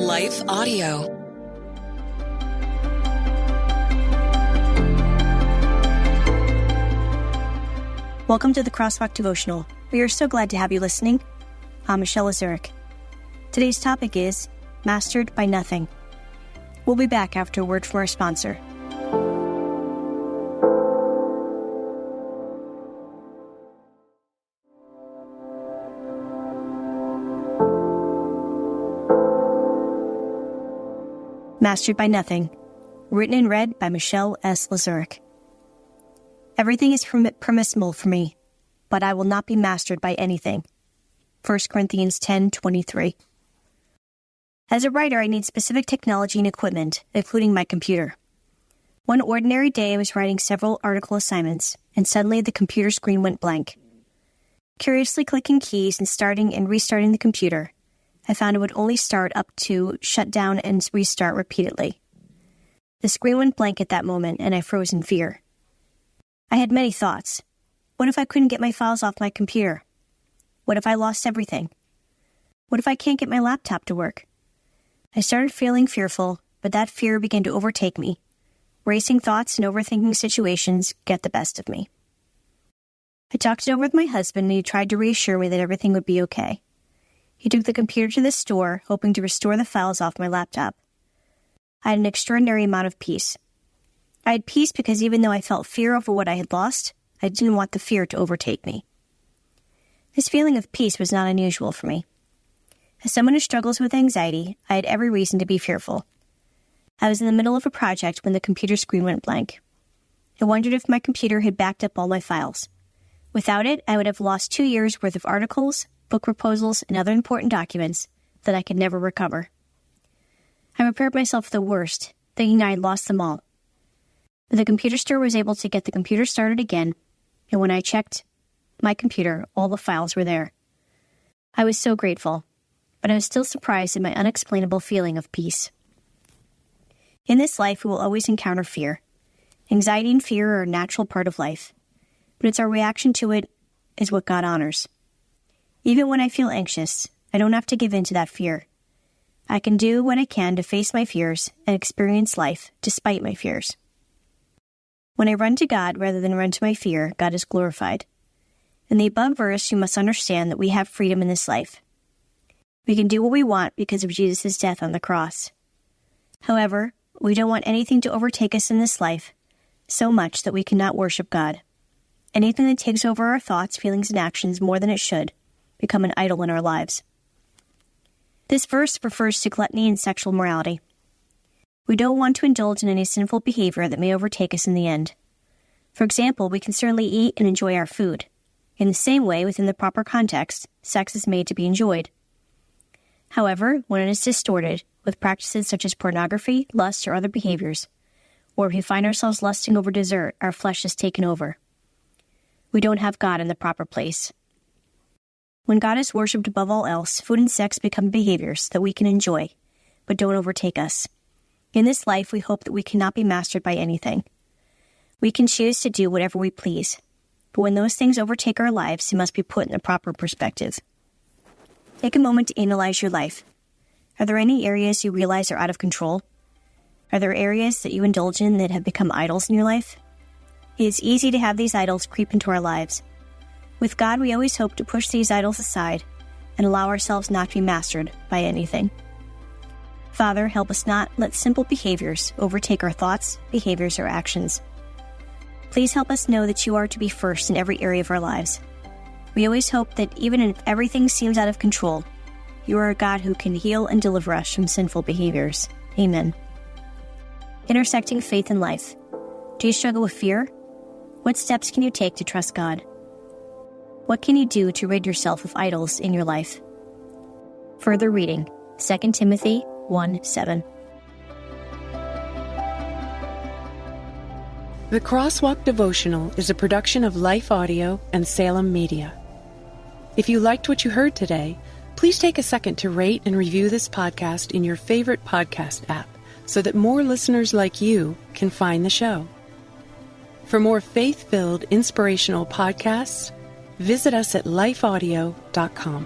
Life Audio. Welcome to the Crosswalk Devotional. We are so glad to have you listening. I'm Michelle Zurich. Today's topic is Mastered by Nothing. We'll be back after a word from our sponsor. Mastered by Nothing, written and read by Michelle S. Lazuric. Everything is permissible for me, but I will not be mastered by anything. 1 Corinthians 10:23. As a writer, I need specific technology and equipment, including my computer. One ordinary day, I was writing several article assignments, and suddenly the computer screen went blank. Curiously clicking keys and starting and restarting the computer, I found it would only start up to shut down and restart repeatedly. The screen went blank at that moment, and I froze in fear. I had many thoughts. What if I couldn't get my files off my computer? What if I lost everything? What if I can't get my laptop to work? I started feeling fearful, but that fear began to overtake me. Racing thoughts and overthinking situations get the best of me. I talked it over with my husband, and he tried to reassure me that everything would be okay. He took the computer to the store, hoping to restore the files off my laptop. I had an extraordinary amount of peace. I had peace because even though I felt fear over what I had lost, I didn't want the fear to overtake me. This feeling of peace was not unusual for me. As someone who struggles with anxiety, I had every reason to be fearful. I was in the middle of a project when the computer screen went blank. I wondered if my computer had backed up all my files. Without it, I would have lost 2 years' worth of articles, book proposals, and other important documents that I could never recover. I prepared myself for the worst, thinking I had lost them all. But the computer store was able to get the computer started again, and when I checked my computer, all the files were there. I was so grateful, but I was still surprised at my unexplainable feeling of peace. In this life, we will always encounter fear. Anxiety and fear are a natural part of life, but it's our reaction to it is what God honors. Even when I feel anxious, I don't have to give in to that fear. I can do what I can to face my fears and experience life despite my fears. When I run to God rather than run to my fear, God is glorified. In the above verse, you must understand that we have freedom in this life. We can do what we want because of Jesus' death on the cross. However, we don't want anything to overtake us in this life so much that we cannot worship God. Anything that takes over our thoughts, feelings, and actions more than it should become an idol in our lives. This verse refers to gluttony and sexual morality. We don't want to indulge in any sinful behavior that may overtake us in the end. For example, we can certainly eat and enjoy our food. In the same way, within the proper context, sex is made to be enjoyed. However, when it is distorted with practices such as pornography, lust, or other behaviors, or if we find ourselves lusting over dessert, our flesh is taken over. We don't have God in the proper place. When God is worshipped above all else, food and sex become behaviors that we can enjoy, but don't overtake us. In this life, we hope that we cannot be mastered by anything. We can choose to do whatever we please, but when those things overtake our lives, it must be put in the proper perspective. Take a moment to analyze your life. Are there any areas you realize are out of control? Are there areas that you indulge in that have become idols in your life? It is easy to have these idols creep into our lives. With God, we always hope to push these idols aside and allow ourselves not to be mastered by anything. Father, help us not let simple behaviors overtake our thoughts, behaviors, or actions. Please help us know that you are to be first in every area of our lives. We always hope that even if everything seems out of control, you are a God who can heal and deliver us from sinful behaviors. Amen. Intersecting faith and life. Do you struggle with fear? What steps can you take to trust God? What can you do to rid yourself of idols in your life? Further reading, 2 Timothy 1:7. The Crosswalk Devotional is a production of Life Audio and Salem Media. If you liked what you heard today, please take a second to rate and review this podcast in your favorite podcast app so that more listeners like you can find the show. For more faith-filled, inspirational podcasts, visit us at lifeaudio.com.